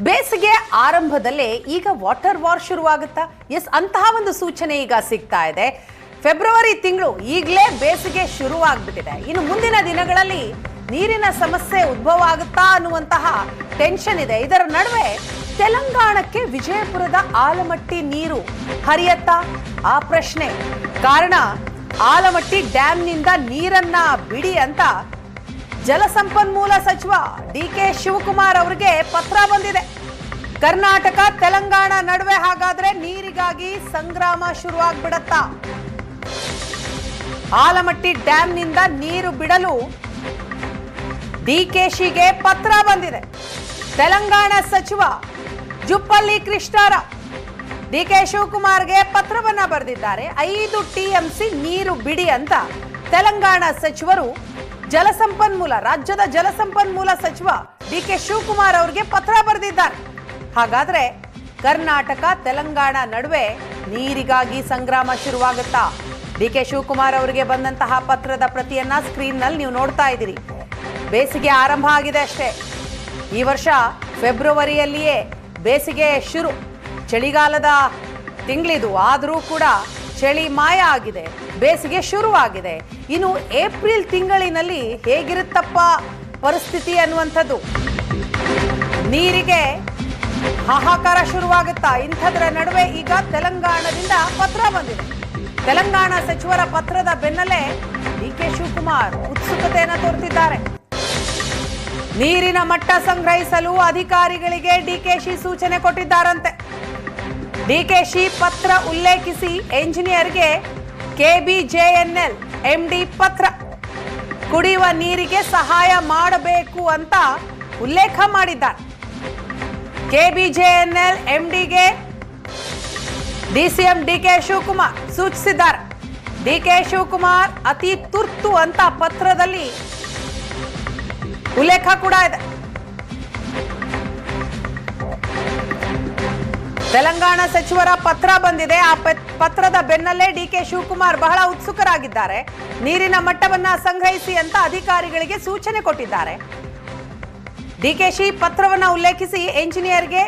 ಬೇಸಿಗೆ ಆರಂಭದಲ್ಲೇ ಈಗ ವಾಟರ್ ವಾರ್ ಶುರುವಾಗುತ್ತಾ? ಎಸ್, ಅಂತಹ ಒಂದು ಸೂಚನೆ ಈಗ ಸಿಗ್ತಾ ಇದೆ. ಫೆಬ್ರವರಿ ತಿಂಗಳು ಈಗಲೇ ಬೇಸಿಗೆ ಶುರುವಾಗ್ಬಿಟ್ಟಿದೆ. ಇನ್ನು ಮುಂದಿನ ದಿನಗಳಲ್ಲಿ ನೀರಿನ ಸಮಸ್ಯೆ ಉದ್ಭವ ಆಗುತ್ತಾ ಅನ್ನುವಂತಹ ಟೆನ್ಷನ್ ಇದೆ. ಇದರ ನಡುವೆ ತೆಲಂಗಾಣಕ್ಕೆ ವಿಜಯಪುರದ ಆಲಮಟ್ಟಿ ನೀರು ಹರಿಯತ್ತಾ ಆ ಪ್ರಶ್ನೆ. ಕಾರಣ, ಆಲಮಟ್ಟಿ ಡ್ಯಾಂನಿಂದ ನೀರನ್ನ ಬಿಡಿ ಅಂತ ಜಲಸಂಪನ್ಮೂಲ ಸಚಿವ ಡಿ.ಕೆ. ಶಿವಕುಮಾರ್ ಅವರಿಗೆ ಪತ್ರ ಬಂದಿದೆ. ಕರ್ನಾಟಕ ತೆಲಂಗಾಣ ನಡುವೆ ಹಾಗಾದ್ರೆ ನೀರಿಗಾಗಿ ಸಂಗ್ರಾಮ ಶುರುವಾಗ್ಬಿಡತ್ತಾ? ಆಲಮಟ್ಟಿ ಡ್ಯಾಂನಿಂದ ನೀರು ಬಿಡಲು ಡಿ.ಕೆ.ಶಿಗೆ ಪತ್ರ ಬಂದಿದೆ. ತೆಲಂಗಾಣ ಸಚಿವ ಜುಪ್ಪಳ್ಳಿ ಕೃಷ್ಣಾರಾವ್ ಡಿ.ಕೆ. ಶಿವಕುಮಾರ್ಗೆ ಪತ್ರವನ್ನ ಬರೆದಿದ್ದಾರೆ. 5 TMC ನೀರು ಬಿಡಿ ಅಂತ ತೆಲಂಗಾಣ ಸಚಿವರು ರಾಜ್ಯದ ಜಲಸಂಪನ್ಮೂಲ ಸಚಿವ ಡಿ.ಕೆ. ಶಿವಕುಮಾರ್ ಅವರಿಗೆ ಪತ್ರ ಬರೆದಿದ್ದಾರೆ. ಹಾಗಾದ್ರೆ ಕರ್ನಾಟಕ ತೆಲಂಗಾಣ ನಡುವೆ ನೀರಿಗಾಗಿ ಸಂಗ್ರಾಮ ಶುರುವಾಗುತ್ತಾ? ಡಿ.ಕೆ. ಶಿವಕುಮಾರ್ ಅವರಿಗೆ ಬಂದಂತಹ ಪತ್ರದ ಪ್ರತಿಯನ್ನ ಸ್ಕ್ರೀನ್ ನಲ್ಲಿ ನೀವು ನೋಡ್ತಾ ಇದ್ದೀರಿ. ಬೇಸಿಗೆ ಆರಂಭ ಆಗಿದೆ ಅಷ್ಟೇ. ಈ ವರ್ಷ ಫೆಬ್ರವರಿಯಲ್ಲಿಯೇ ಬೇಸಿಗೆ ಶುರು. ಚಳಿಗಾಲದ ತಿಂಗಳಿದು, ಆದರೂ ಕೂಡ ಚಳಿ ಮಾಯ ಆಗಿದೆ, ಬೇಸಿಗೆ ಶುರುವಾಗಿದೆ. ಇನ್ನು ಏಪ್ರಿಲ್ ತಿಂಗಳಿನಲ್ಲಿ ಹೇಗಿರುತ್ತಪ್ಪ ಪರಿಸ್ಥಿತಿ ಅನ್ನುವಂಥದ್ದು, ನೀರಿಗೆ ಹಾಹಾಕಾರ ಶುರುವಾಗುತ್ತಾ? ಇಂಥದ್ರ ನಡುವೆ ಈಗ ತೆಲಂಗಾಣದಿಂದ ಪತ್ರ ಬಂದಿದೆ. ತೆಲಂಗಾಣ ಸಚಿವರ ಪತ್ರದ ಬೆನ್ನಲ್ಲೇ ಡಿ.ಕೆ. ಶಿವಕುಮಾರ್ ಉತ್ಸುಕತೆಯನ್ನು ತೋರುತ್ತಿದ್ದಾರೆ. ನೀರಿನ ಮಟ್ಟ ಸಂಗ್ರಹಿಸಲು ಅಧಿಕಾರಿಗಳಿಗೆ ಡಿ.ಕೆ.ಶಿ ಸೂಚನೆ ಕೊಟ್ಟಿದ್ದಾರಂತೆ. ಡಿ.ಕೆ.ಶಿ ಪತ್ರ ಉಲ್ಲೇಖಿಸಿ ಎಂಜಿನಿಯರ್ಗೆ KBJNL MD ಪತ್ರ. ಕುಡಿಯುವ ನೀರಿಗೆ ಸಹಾಯ ಮಾಡಬೇಕು ಅಂತ ಉಲ್ಲೇಖ ಮಾಡಿದ್ದಾರೆ. KBJNL MDಗೆ DCM DK. ಶಿವಕುಮಾರ್ ಸೂಚಿಸಿದ್ದಾರೆ. ಡಿ.ಕೆ. ಶಿವಕುಮಾರ್ ಅತಿ ತುರ್ತು ಅಂತ ಪತ್ರದಲ್ಲಿ ಉಲ್ಲೇಖ ಕೂಡ ಇದೆ. ತೆಲಂಗಾಣ ಸಚಿವರ ಪತ್ರ ಬಂದಿದೆ. ಆ ಪತ್ರದ ಬೆನ್ನಲ್ಲೇ ಡಿ.ಕೆ. ಶಿವಕುಮಾರ್ ಬಹಳ ಉತ್ಸುಕರಾಗಿದ್ದಾರೆ. ನೀರಿನ ಮಟ್ಟವನ್ನ ಸಂಗ್ರಹಿಸಿ ಅಂತ ಅಧಿಕಾರಿಗಳಿಗೆ ಸೂಚನೆ ಕೊಟ್ಟಿದ್ದಾರೆ. ಡಿ.ಕೆ.ಶಿ ಪತ್ರವನ್ನ ಉಲ್ಲೇಖಿಸಿ ಎಂಜಿನಿಯರ್ಗೆ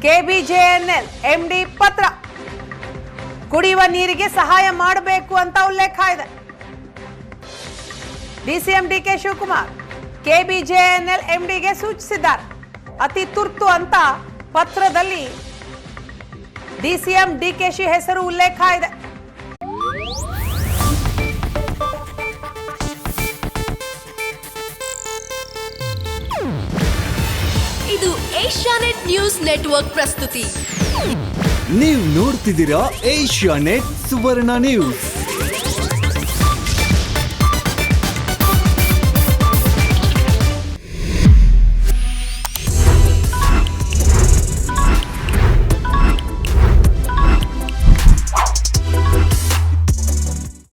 KBJNL MD ಪತ್ರ. ಕುಡಿಯುವ ನೀರಿಗೆ ಸಹಾಯ ಮಾಡಬೇಕು ಅಂತ ಉಲ್ಲೇಖ ಇದೆ. DCM ಡಿ.ಕೆ. ಶಿವಕುಮಾರ್ KBJNL MDಗೆ ಸೂಚಿಸಿದ್ದಾರೆ. ಅತಿ ತುರ್ತು ಅಂತ ಪತ್ರದಲ್ಲಿ DCM ಡಿ.ಕೆ.ಶಿ ಹೆಸರು ಉಲ್ಲೇಖ ಇದೆ. ಇದು ಏಷ್ಯಾನೆಟ್ ನ್ಯೂಸ್ ನೆಟ್ವರ್ಕ್ ಪ್ರಸ್ತುತಿ. ನೀವು ನೋಡ್ತಿದ್ದೀರಾ ಏಷ್ಯಾನೆಟ್ ಸುವರ್ಣ ನ್ಯೂಸ್.